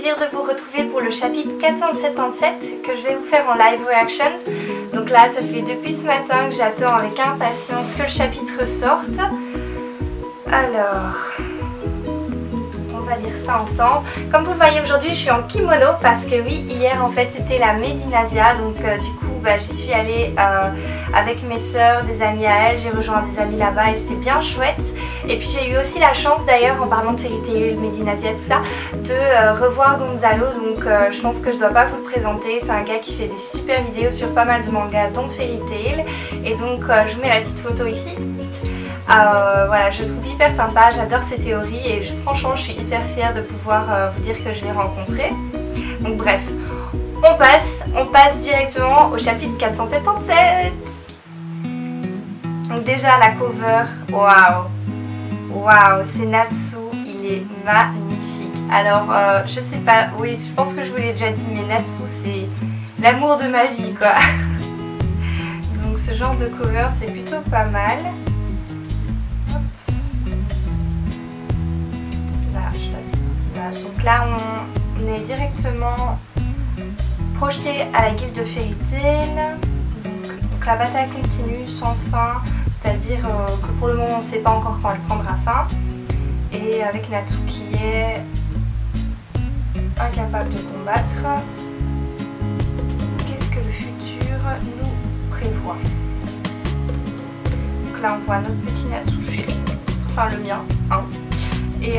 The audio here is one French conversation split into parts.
plaisir de vous retrouver pour le chapitre 477 que je vais vous faire en live reaction. Donc là, ça fait depuis ce matin que j'attends avec impatience que le chapitre sorte. Alors, on va lire ça ensemble. Comme vous le voyez aujourd'hui, je suis en kimono parce que oui, hier en fait c'était la Medinasia. Donc du coup, j'y suis allée avec mes soeurs, des amis à elle. J'ai rejoint des amis là-bas et c'était bien chouette. Et puis j'ai eu aussi la chance d'ailleurs, en parlant de Fairy Tail, Medinasia, tout ça, de revoir Gonzalo. Donc je pense que je dois pas vous le présenter. C'est un gars qui fait des super vidéos sur pas mal de mangas, dont Fairy Tail. Et donc je vous mets la petite photo ici. Voilà, je le trouve hyper sympa, j'adore ses théories et franchement je suis hyper fière de pouvoir vous dire que je l'ai rencontré. Donc bref, on passe directement au chapitre 477. Donc déjà la cover, waouh, c'est Natsu, il est magnifique. Alors je sais pas, oui je pense que je vous l'ai déjà dit, mais Natsu c'est l'amour de ma vie quoi. Donc ce genre de cover c'est plutôt pas mal. Donc là on est directement projeté à la guilde de Fairy Tail. Donc la bataille continue sans fin, c'est-à-dire que pour le moment on ne sait pas encore quand elle prendra fin. Et avec Natsu qui est incapable de combattre. Qu'est-ce que le futur nous prévoit? Donc là on voit notre petit Natsu chéri, enfin le mien, hein. Et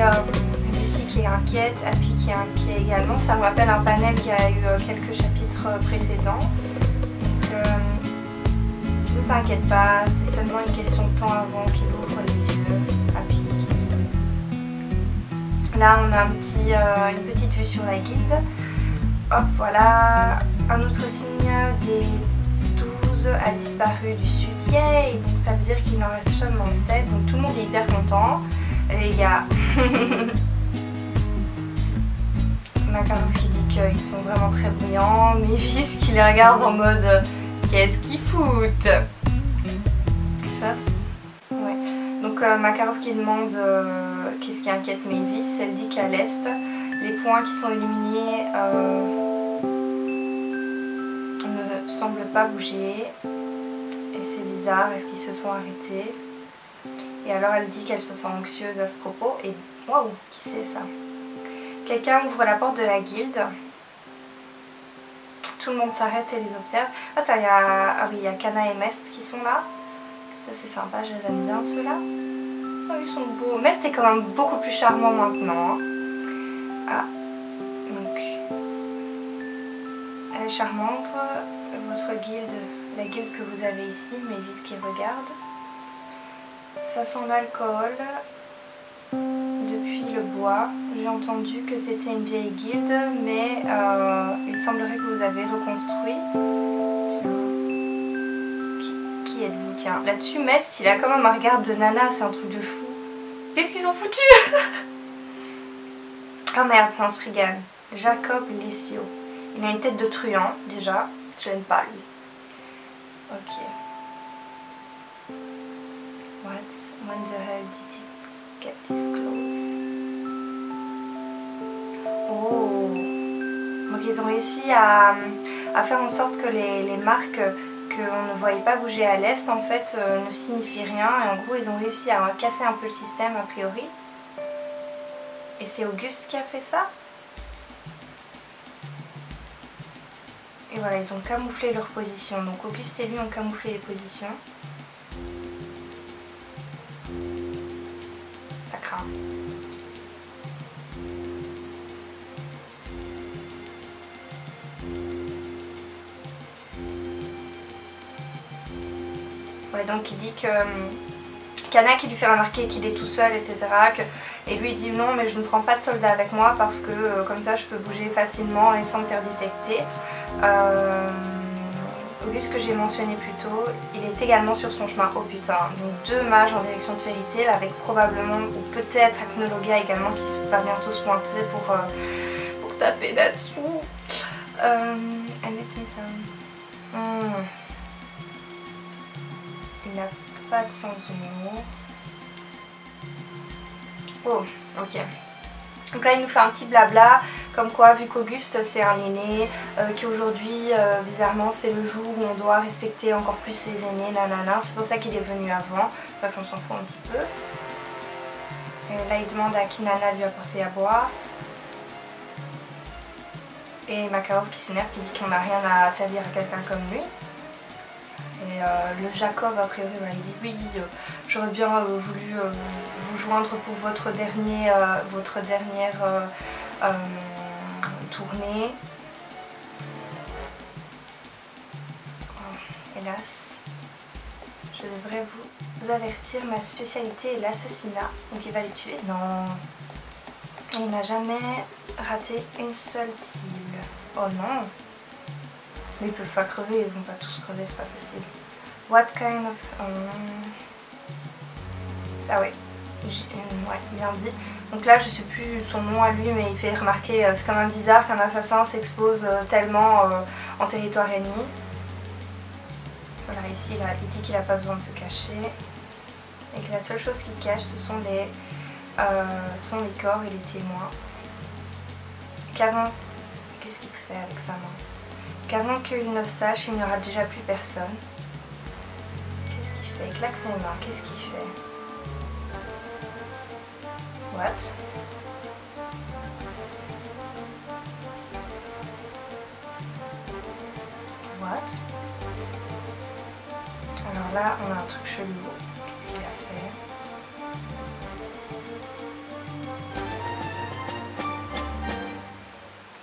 qui est inquiète, Happy qui est inquiet également. Ça me rappelle un panel qui a eu quelques chapitres précédents. Donc ne t'inquiète pas, c'est seulement une question de temps avant qu'il ouvre les yeux. Happy. Là on a une petite vue sur la guilde. Hop, voilà. Un autre signe des 12 a disparu du sud. Yay! Donc ça veut dire qu'il en reste seulement 7. Donc tout le monde est hyper content. Les gars. Makarov qui dit qu'ils sont vraiment très bruyants, Mévis qui les regarde en mode qu'est-ce qu'ils foutent. First. Ouais. Donc Makarov qui demande qu'est-ce qui inquiète Mévis. Elle dit qu'à l'est, les points qui sont illuminés ne semblent pas bouger. Et c'est bizarre, est-ce qu'ils se sont arrêtés? Et alors elle dit qu'elle se sent anxieuse à ce propos. Et waouh, qui c'est ça? Quelqu'un ouvre la porte de la guilde. Tout le monde s'arrête et les observe. Attends, il y a Kana et Mest qui sont là. Ça c'est sympa, je les aime bien ceux-là. Oh, ils sont beaux. Mest est quand même beaucoup plus charmant maintenant. Hein. Ah, donc elle est charmante. Votre guilde, la guilde que vous avez ici, Mévis qui regarde. Ça sent l'alcool. Depuis le bois, j'ai entendu que c'était une vieille guilde, mais il semblerait que vous avez reconstruit. Tiens. Qui êtes-vous? Tiens, là-dessus, Mest, il a quand même un regard de nana, c'est un truc de fou. Qu'est-ce qu'ils ont foutu? Oh merde, c'est un Spriggan. Jacob Lessio. Il a une tête de truand, déjà. Je l'aime pas, lui. Ok. When the hell did it get this close? Oh! Donc ils ont réussi à faire en sorte que les marques qu'on ne voyait pas bouger à l'est en fait ne signifient rien. Et en gros ils ont réussi à casser un peu le système a priori. Et c'est Auguste qui a fait ça. Et voilà, ils ont camouflé leur position. Donc Auguste et lui ont camouflé les positions. Ça craint. Ouais, donc il dit que Kana qui lui fait remarquer qu'il est tout seul, etc. Et lui il dit non mais je ne prends pas de soldats avec moi parce que comme ça je peux bouger facilement et sans me faire détecter. Auguste que j'ai mentionné plus tôt, il est également sur son chemin. Oh putain, donc 2 mages en direction de Fairy Tail avec probablement ou peut-être Acnologia également qui va bientôt se pointer pour taper là-dessous. Il n'a pas de sens d'humour. Oh, ok. Donc là il nous fait un petit blabla Comme quoi, vu qu'Auguste c'est un aîné, qu'aujourd'hui bizarrement c'est le jour où on doit respecter encore plus ses aînés, nanana, c'est pour ça qu'il est venu avant, bref on s'en fout un petit peu. Et là il demande à Kinana de lui apporter à boire. Et Makarov qui s'énerve, qui dit qu'on n'a rien à servir à quelqu'un comme lui. Et le Jacob a priori il dit oui, j'aurais bien voulu vous joindre pour votre dernière tournée. Oh, hélas, je devrais vous avertir, ma spécialité est l'assassinat. Donc il va les tuer. Non. Et il n'a jamais raté une seule cible. Oh non. Mais ils peuvent pas crever, ils vont pas tous crever, c'est pas possible. What kind of... Ah ouais, ouais, bien dit. Donc là je sais plus son nom à lui, mais il fait remarquer, c'est quand même bizarre qu'un assassin s'expose tellement en territoire ennemi. Voilà, ici là, il dit qu'il n'a pas besoin de se cacher. Et que la seule chose qu'il cache ce sont les corps et les témoins. Qu'avant... Qu'est-ce qu'il fait avec sa main? Qu'avant qu'il ne sache, il n'y aura déjà plus personne. Qu'est-ce qu'il fait? Il claque ses mains, qu'est-ce qu'il fait? What? What? Alors là, on a un truc chelou. Qu'est-ce qu'il a fait?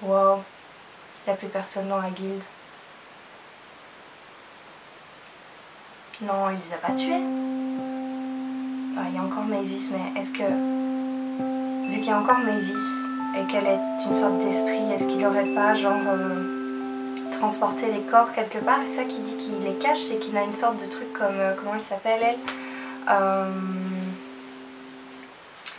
Wow. Il n'y a plus personne dans la guilde. Non, il les a pas tués. Ah, il y a encore Mavis, mais est-ce que... Vu qu'il y a encore Mavis et qu'elle est une sorte d'esprit, est-ce qu'il n'aurait pas genre transporté les corps quelque part? C'est ça qui dit qu'il les cache, c'est qu'il a une sorte de truc comme... comment elle s'appelle elle?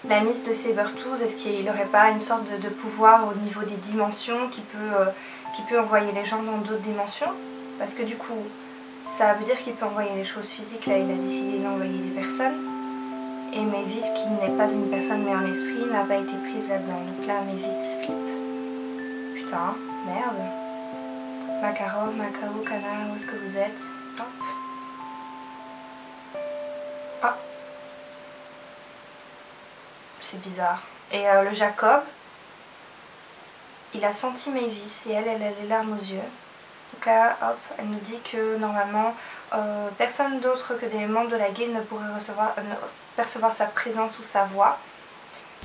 La Miss de Sabertooth, est-ce qu'il n'aurait pas une sorte de pouvoir au niveau des dimensions qui peut envoyer les gens dans d'autres dimensions? Parce que du coup, ça veut dire qu'il peut envoyer les choses physiques, là il a décidé d'envoyer des personnes. Et Mavis, qui n'est pas une personne mais un esprit, n'a pas été prise là-dedans. Donc là, Mavis flippe. Putain, merde. Makarov, Macao, Kana, où est-ce que vous êtes? Hop. Ah. C'est bizarre. Et le Jacob, il a senti Mavis et elle a les larmes aux yeux. Donc là, hop, elle nous dit que normalement, personne d'autre que des membres de la guilde ne pourrait percevoir sa présence ou sa voix.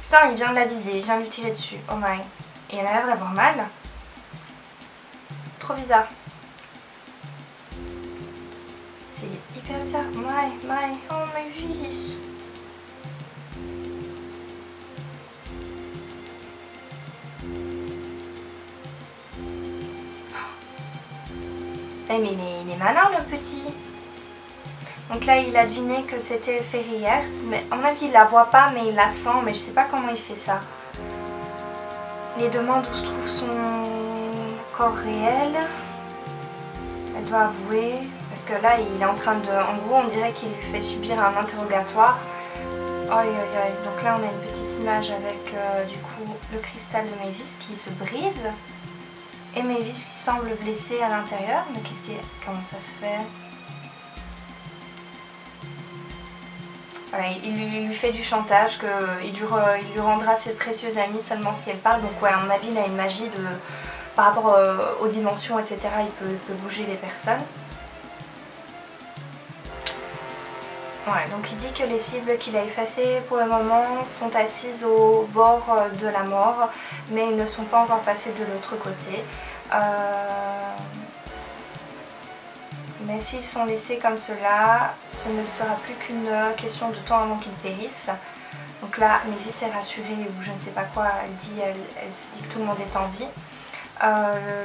Putain, il vient de la viser, il vient de lui tirer dessus. Oh my. Et elle a l'air d'avoir mal. Trop bizarre. C'est hyper bizarre. My, oh Mavis. Eh mais il est malin le petit. Donc là il a deviné que c'était Ferriert, mais à mon avis il la voit pas mais il la sent, mais je sais pas comment il fait ça. Il demande où se trouve son corps réel. Elle doit avouer, parce que là il est en train de... En gros on dirait qu'il lui fait subir un interrogatoire. Aïe aïe aïe, donc là on a une petite image avec du coup le cristal de Mavis qui se brise. Et Mavis qui semble blessée à l'intérieur, mais comment ça se fait? Voilà, il lui fait du chantage, qu'il lui rendra ses précieux amis seulement si elle parle. Donc ouais, à mon avis, il a une magie par rapport aux dimensions, etc. Il peut bouger les personnes. Ouais, donc il dit que les cibles qu'il a effacées pour le moment sont assises au bord de la mort, mais ils ne sont pas encore passés de l'autre côté. Mais s'ils sont laissés comme cela, ce ne sera plus qu'une question de temps avant qu'ils périssent. Donc là, Mavis est rassurée, ou je ne sais pas quoi, elle se dit que tout le monde est en vie.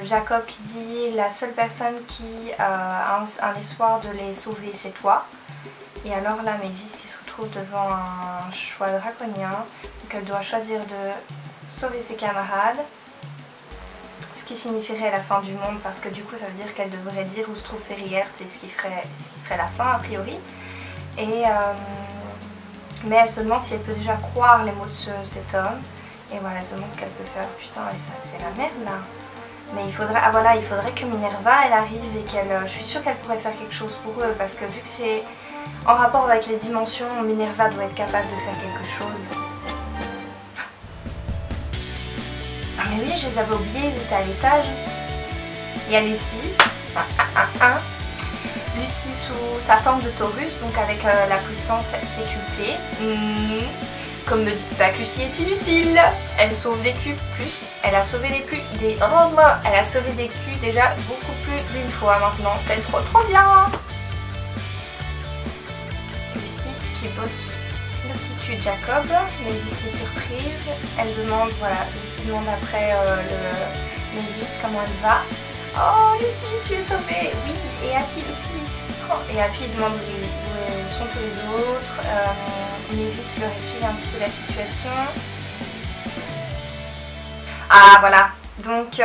Jacob qui dit la seule personne qui a un espoir de les sauver, c'est toi. Et alors là, Mavis qui se retrouve devant un choix draconien, donc elle doit choisir de sauver ses camarades. Ce qui signifierait la fin du monde, parce que du coup ça veut dire qu'elle devrait dire où se trouve Ferriert et ce qui serait la fin a priori. Mais elle se demande si elle peut déjà croire les mots de cet homme. Et voilà, elle se demande ce qu'elle peut faire. Putain, et ça c'est la merde là. Mais il faudrait, ah voilà, il faudrait que Minerva elle arrive et qu'elle, je suis sûre qu'elle pourrait faire quelque chose pour eux parce que vu que c'est en rapport avec les dimensions, Minerva doit être capable de faire quelque chose. Ah mais oui, je les avais oubliés, ils étaient à l'étage. Il y a Lucie. Lucie sous sa forme de Taurus, donc avec la puissance décuplée. Comme me disent pas que Lucie est inutile. Elle sauve des culs plus. Elle a sauvé elle a sauvé des culs déjà beaucoup plus d'une fois maintenant. C'est trop bien. Lucie qui botte le petit cul de Jacob. Mavis qui est surprise. Elle demande, voilà, Lucie demande après Mavis comment elle va. Oh Lucie, tu es sauvée. Oui, et Happy aussi. Oh, et Happy demande où sont tous les autres. Mavis leur explique un petit peu la situation. Ah voilà, donc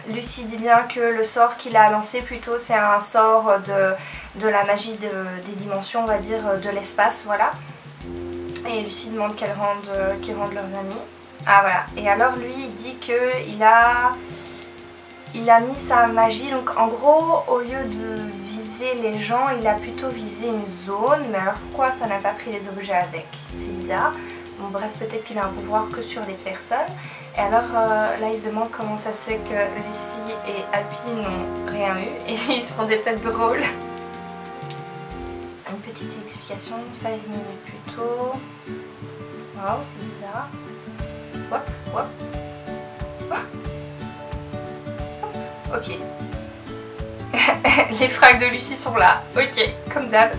Lucie dit bien que le sort qu'il a lancé plutôt c'est un sort de la magie des dimensions, on va dire, de l'espace, voilà. Et Lucie demande qu'ils rendent leurs amis. Ah voilà, et alors lui il dit qu'il a mis sa magie, donc en gros au lieu de viser les gens, il a plutôt visé une zone, mais alors pourquoi ça n'a pas pris les objets avec? C'est bizarre. Bon bref, peut-être qu'il a un pouvoir que sur des personnes. Et alors là il se demande comment ça se fait que Lucie et Happy n'ont rien eu et ils se font des têtes drôles. Une petite explication, 5 minutes plus tôt. Waouh, c'est bizarre. Hop, hop. Ok. Les frags de Lucie sont là. Ok, comme d'hab.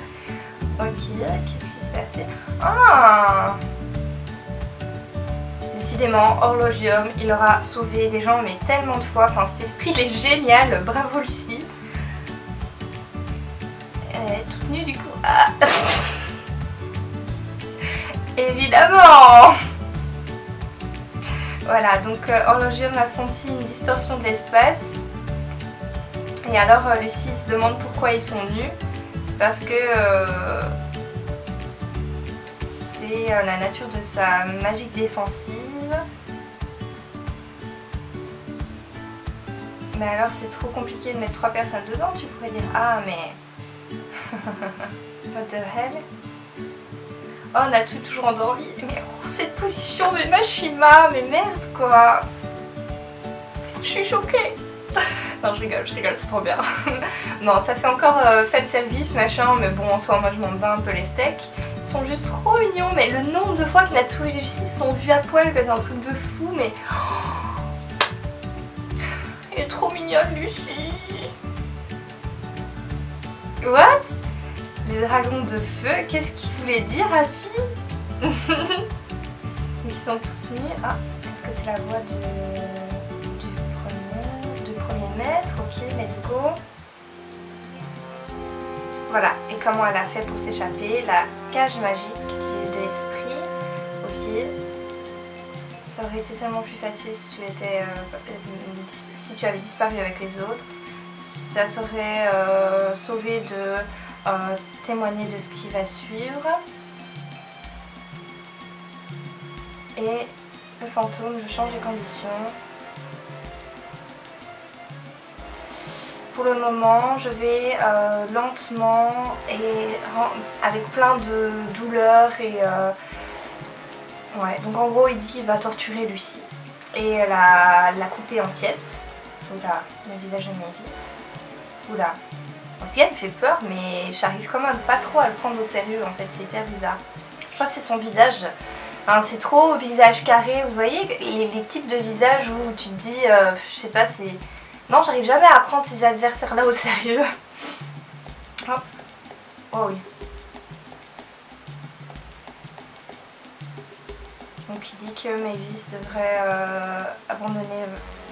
Ok, qu'est-ce qui s'est passé? Ah! Décidément, Horlogium, il aura sauvé des gens mais tellement de fois. Enfin, cet esprit il est génial. Bravo Lucie. Elle est toute nue du coup. Ah. Évidemment. Voilà, donc Horlogium a senti une distorsion de l'espace. Et alors Lucie se demande pourquoi ils sont nus. Parce que c'est la nature de sa magie défensive. Mais alors c'est trop compliqué de mettre 3 personnes dedans, tu pourrais dire ah mais... What the hell? Oh Natsu toujours endormi, mais oh, cette position de Mashima, mais merde quoi. Je suis choquée. Non je rigole, c'est trop bien. Non ça fait encore fan service machin, mais bon en soi moi je m'en bats un peu les steaks. Ils sont juste trop mignons, mais le nombre de fois que Natsu et Lucie sont vus à poil que c'est un truc de fou, mais... Elle est trop mignonne Lucie. What? Les dragons de feu, qu'est-ce qu'il voulait dire Happy? Ils sont tous mis. Ah, est-ce que c'est la voix du premier maître? Ok, let's go. Voilà, et comment elle a fait pour s'échapper? La cage magique de l'esprit. Ok. Ça aurait été tellement plus facile si tu avais disparu avec les autres. Ça t'aurait sauvé de témoigner de ce qui va suivre. Et le fantôme, je change les conditions. Pour le moment, je vais lentement et avec plein de douleur et... ouais, donc en gros, il dit qu'il va torturer Lucie et la couper en pièces. Oula, le visage de Mavis. Oula. Aussi, elle me fait peur, mais j'arrive quand même pas trop à le prendre au sérieux en fait, c'est hyper bizarre. Je crois que c'est son visage. Hein, c'est trop visage carré, vous voyez les types de visages où tu te dis, je sais pas, c'est... Non, j'arrive jamais à prendre ces adversaires-là au sérieux. Hop. Oh oui. Donc il dit que Mavis devrait abandonner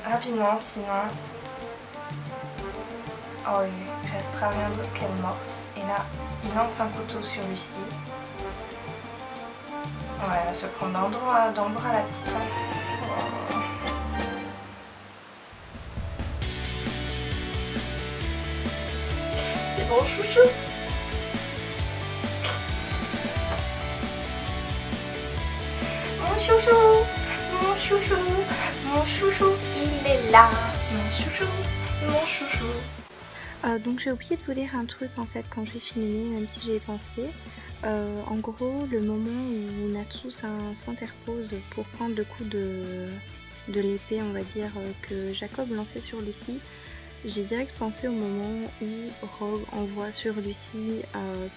rapidement, sinon... Oh oui, il restera rien d'autre qu'elle morte. Et là, il lance un couteau sur Lucie. Ouais, elle va se prendre dans le bras la petite. Oh. C'est bon chouchou. Mon chouchou. chouchou, mon chouchou, il est là. Mon chouchou, mon chouchou. Donc j'ai oublié de vous dire un truc en fait quand j'ai filmé, même si j'y ai pensé. En gros, le moment où Natsu s'interpose pour prendre le coup de l'épée, on va dire, que Jacob lançait sur Lucy, j'ai direct pensé au moment où Rogue envoie sur Lucy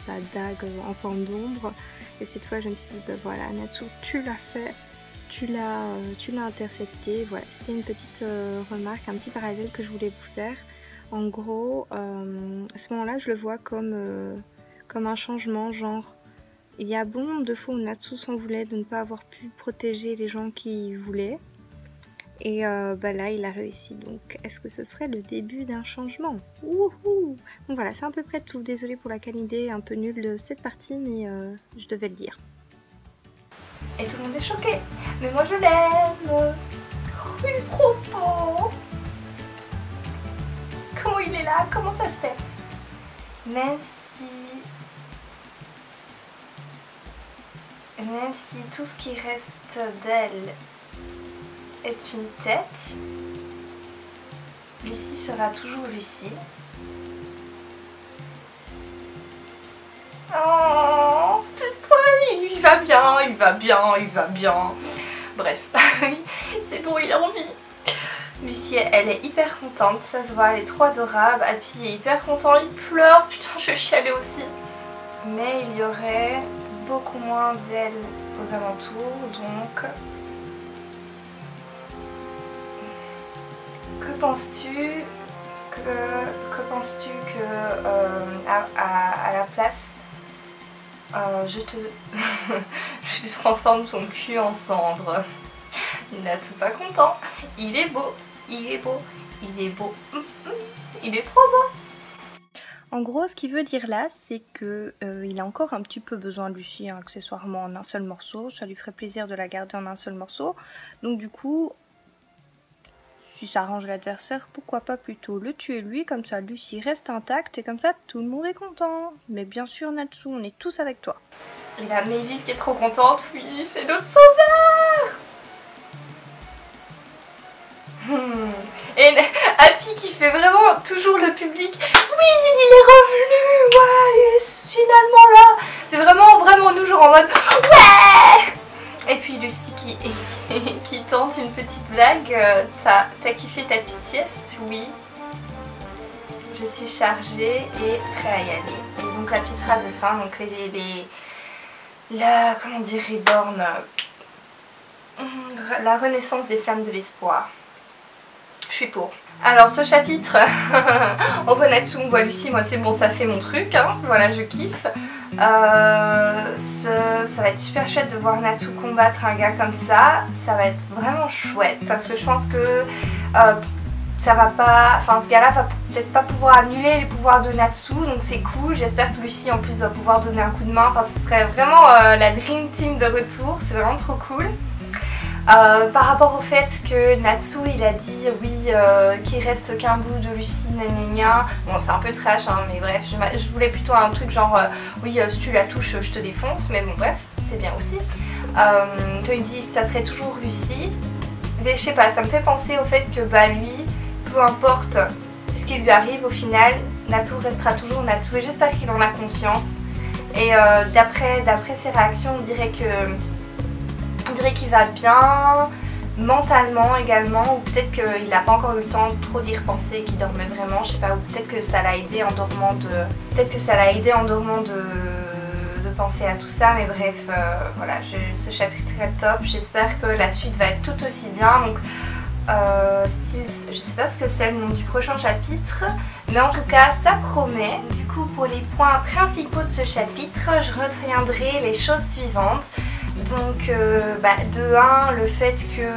sa dague en forme d'ombre. Et cette fois, je me suis dit, bah voilà, Natsu, tu l'as fait, tu l'as intercepté. Voilà, c'était une petite remarque, un petit parallèle que je voulais vous faire. En gros, à ce moment-là, je le vois comme un changement, genre, il y a bon nombre de fois où Natsu s'en voulait de ne pas avoir pu protéger les gens qu'il voulait. Et bah là, il a réussi. Donc, est-ce que ce serait le début d'un changement? Wouhou! Donc voilà, c'est à peu près tout. Désolée pour la qualité un peu nulle de cette partie, mais je devais le dire. Et tout le monde est choqué. Mais moi, je l'aime. Oh, il est trop beau. Comment il est là? Comment ça se fait? Même si tout ce qui reste d'elle est une tête, Lucy sera toujours Lucy. Oh, c'est trop mignon. Il va bien, il va bien, il va bien. Bref, c'est bon, il a envie. Lucy, elle est hyper contente, ça se voit, elle est trop adorable. Happy est hyper content, il pleure, putain, je vais chialer aussi. Mais il y aurait beaucoup moins d'elle aux alentours, donc... Que penses-tu que à la place je te transforme ton cul en cendre? Natsu pas content. Il est beau, il est beau, il est beau, il est trop beau. En gros, ce qu'il veut dire là, c'est que il a encore un petit peu besoin de Lucy, hein, accessoirement en un seul morceau. Ça lui ferait plaisir de la garder en un seul morceau. Donc du coup, si ça arrange l'adversaire, pourquoi pas plutôt le tuer lui, comme ça Lucy reste intacte et comme ça tout le monde est content. Mais bien sûr Natsu, on est tous avec toi. Et la Mavis qui est trop contente, oui, c'est notre sauveur. Et Happy qui fait vraiment toujours le public. Oui, il est revenu, ouais, il est finalement là. C'est vraiment nous genre en mode ouais. Et puis Lucy qui tente une petite blague. T'as kiffé ta petite sieste? Oui. Je suis chargée et prêt à y aller. Et donc la petite phrase de fin, donc comment dire, Reborn, la renaissance des flammes de l'espoir. Je suis pour. Alors ce chapitre, on voit Natsu, on voit Lucy, moi c'est bon, ça fait mon truc, hein. Voilà, je kiffe. Ça va être super chouette de voir Natsu combattre un gars comme ça. Ça va être vraiment chouette parce que je pense que ça va pas, enfin ce gars-là va peut-être pas pouvoir annuler les pouvoirs de Natsu, donc c'est cool. J'espère que Lucy en plus va pouvoir donner un coup de main. Enfin ce serait vraiment la Dream Team de retour, c'est vraiment trop cool. Par rapport au fait que Natsu il a dit oui qu'il reste qu'un bout de Lucy, gna. Bon c'est un peu trash hein, mais bref, je voulais plutôt un truc genre oui si tu la touches je te défonce, mais bon bref, c'est bien aussi. Quand il dit que ça serait toujours Lucy, mais je sais pas, ça me fait penser au fait que bah lui, peu importe ce qui lui arrive au final, Natsu restera toujours Natsu et j'espère qu'il en a conscience. Et d'après ses réactions on dirait qu'il va bien mentalement également, ou peut-être qu'il n'a pas encore eu le temps de trop d'y repenser, qu'il dormait vraiment, je sais pas, ou peut-être que ça l'a aidé en dormant de penser à tout ça, mais bref, voilà, ce chapitre est top, j'espère que la suite va être tout aussi bien, donc je sais pas ce que c'est le nom du prochain chapitre, mais en tout cas ça promet. Du coup pour les points principaux de ce chapitre, je retiendrai les choses suivantes. Donc de 1, le fait que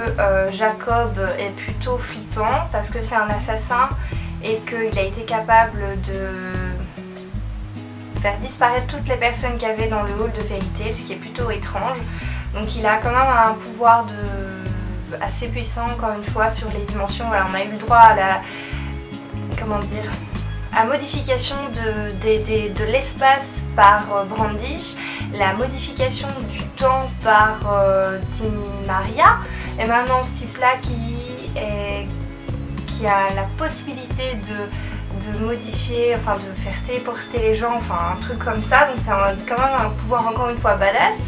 Jacob est plutôt flippant parce que c'est un assassin et qu'il a été capable de faire disparaître toutes les personnes qu'il y avait dans le hall de vérité, ce qui est plutôt étrange. Donc il a quand même un pouvoir assez puissant encore une fois sur les dimensions. Voilà, on a eu le droit à la modification de l'espace par Brandish, la modification du temps par Maria, Et maintenant ce type là qui a la possibilité de modifier, enfin de faire téléporter les gens, enfin un truc comme ça, donc c'est quand même un pouvoir encore une fois badass.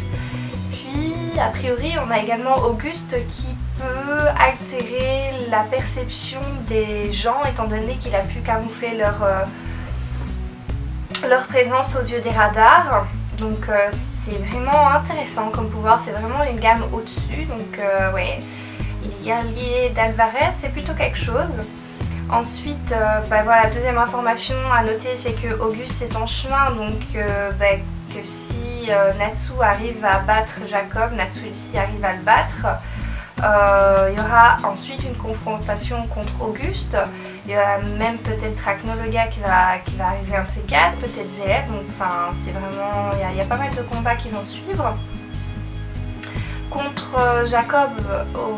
Puis a priori on a également Auguste qui peut altérer la perception des gens étant donné qu'il a pu camoufler leur présence aux yeux des radars. Donc c'est vraiment intéressant comme pouvoir, c'est vraiment une gamme au-dessus, donc ouais, les guerriers d'Alvarez c'est plutôt quelque chose. Ensuite, voilà, la deuxième information à noter c'est que Auguste est en chemin, donc que si Natsu arrive à battre Jacob, Natsu Lucy arrive à le battre, il y aura ensuite une confrontation contre Auguste. Il y aura même peut-être Ragnologa qui va arriver un de ces quatre, peut-être Zélève, donc enfin c'est vraiment, il y a pas mal de combats qui vont suivre. Contre Jacob au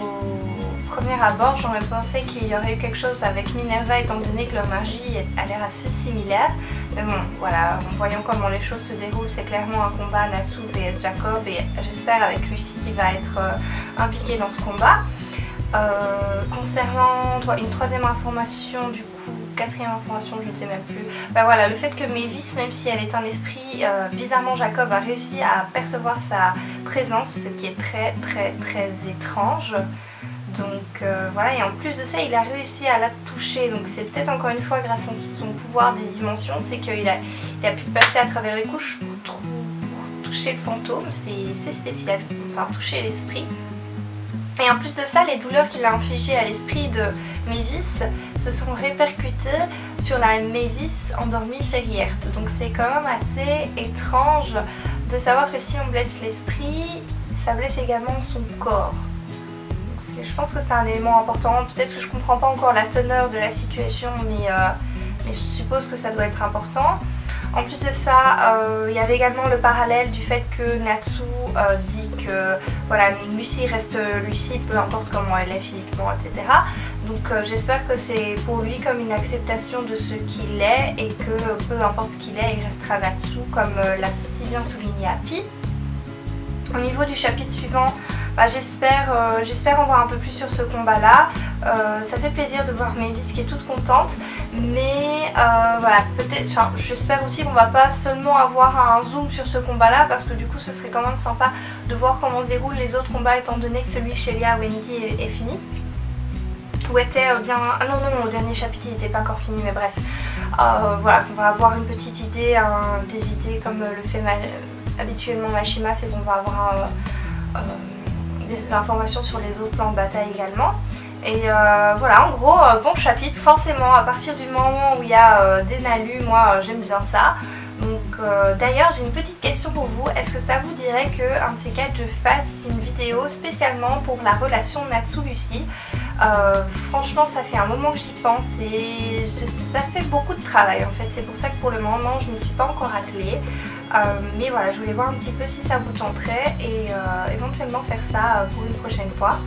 premier abord, j'aurais pensé qu'il y aurait eu quelque chose avec Minerva étant donné que leur magie a l'air assez similaire. Mais bon, voilà, en voyant comment les choses se déroulent, c'est clairement un combat Natsu vs Jacob et j'espère avec Lucy qui va être impliquée dans ce combat. Concernant une troisième information, du coup, quatrième information, je ne sais même plus. Voilà, le fait que Mavis, même si elle est un esprit, bizarrement Jacob a réussi à percevoir sa présence, ce qui est très étrange. Donc voilà, et en plus de ça il a réussi à la toucher, donc c'est peut-être encore une fois grâce à son pouvoir des dimensions, c'est qu'il a pu passer à travers les couches pour toucher le fantôme, c'est spécial, enfin toucher l'esprit. Et en plus de ça, les douleurs qu'il a infligées à l'esprit de Mavis se sont répercutées sur la Mavis endormie Fairyheart. Donc c'est quand même assez étrange de savoir que si on blesse l'esprit, ça blesse également son corps. Je pense que c'est un élément important, peut-être que je comprends pas encore la teneur de la situation, mais je suppose que ça doit être important. En plus de ça, il y avait également le parallèle du fait que Natsu dit que voilà, Lucy reste Lucy, peu importe comment elle est physiquement, etc. Donc j'espère que c'est pour lui comme une acceptation de ce qu'il est et que peu importe ce qu'il est, il restera Natsu, comme l'a si bien souligné Happy. Au niveau du chapitre suivant, j'espère en voir un peu plus sur ce combat là. Ça fait plaisir de voir Mavis qui est toute contente, mais voilà, peut-être, j'espère aussi qu'on va pas seulement avoir un zoom sur ce combat là, parce que du coup ce serait quand même sympa de voir comment se déroulent les autres combats étant donné que celui chez Léa Wendy est fini. Ou était bien... Ah non, au dernier chapitre il n'était pas encore fini, mais bref. Voilà, qu'on va avoir une petite idée, des idées comme le fait habituellement Mashima, c'est qu'on va avoir des informations sur les autres plans de bataille également. Et voilà, en gros, bon chapitre, forcément, à partir du moment où il y a des nalus, moi j'aime bien ça. Donc d'ailleurs, j'ai une petite question pour vous. Est-ce que ça vous dirait qu'un de ces quatre, je fasse une vidéo spécialement pour la relation Natsu-Lucy? Franchement, ça fait un moment que j'y pense et ça fait beaucoup de travail en fait. C'est pour ça que pour le moment, je n'y suis pas encore attelée. Mais voilà, je voulais voir un petit peu si ça vous tenterait et éventuellement faire ça pour une prochaine fois.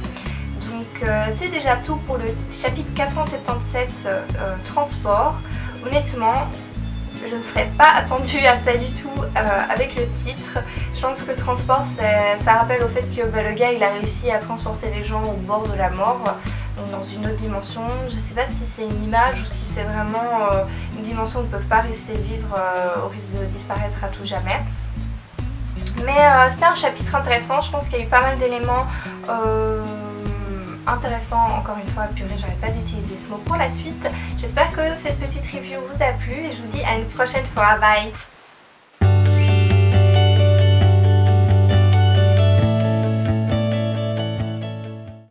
Donc c'est déjà tout pour le chapitre 477 Transport. Honnêtement, je ne serais pas attendue à ça du tout avec le titre. Je pense que Transport, ça rappelle au fait que le gars il a réussi à transporter les gens au bord de la mort, donc dans une autre dimension. Je ne sais pas si c'est une image ou si c'est vraiment une dimension où ils ne peuvent pas rester vivre au risque de disparaître à tout jamais. Mais c'était un chapitre intéressant, je pense qu'il y a eu pas mal d'éléments intéressant, encore une fois, purée, j'arrête pas d'utiliser ce mot pour la suite. J'espère que cette petite review vous a plu et je vous dis à une prochaine fois, bye!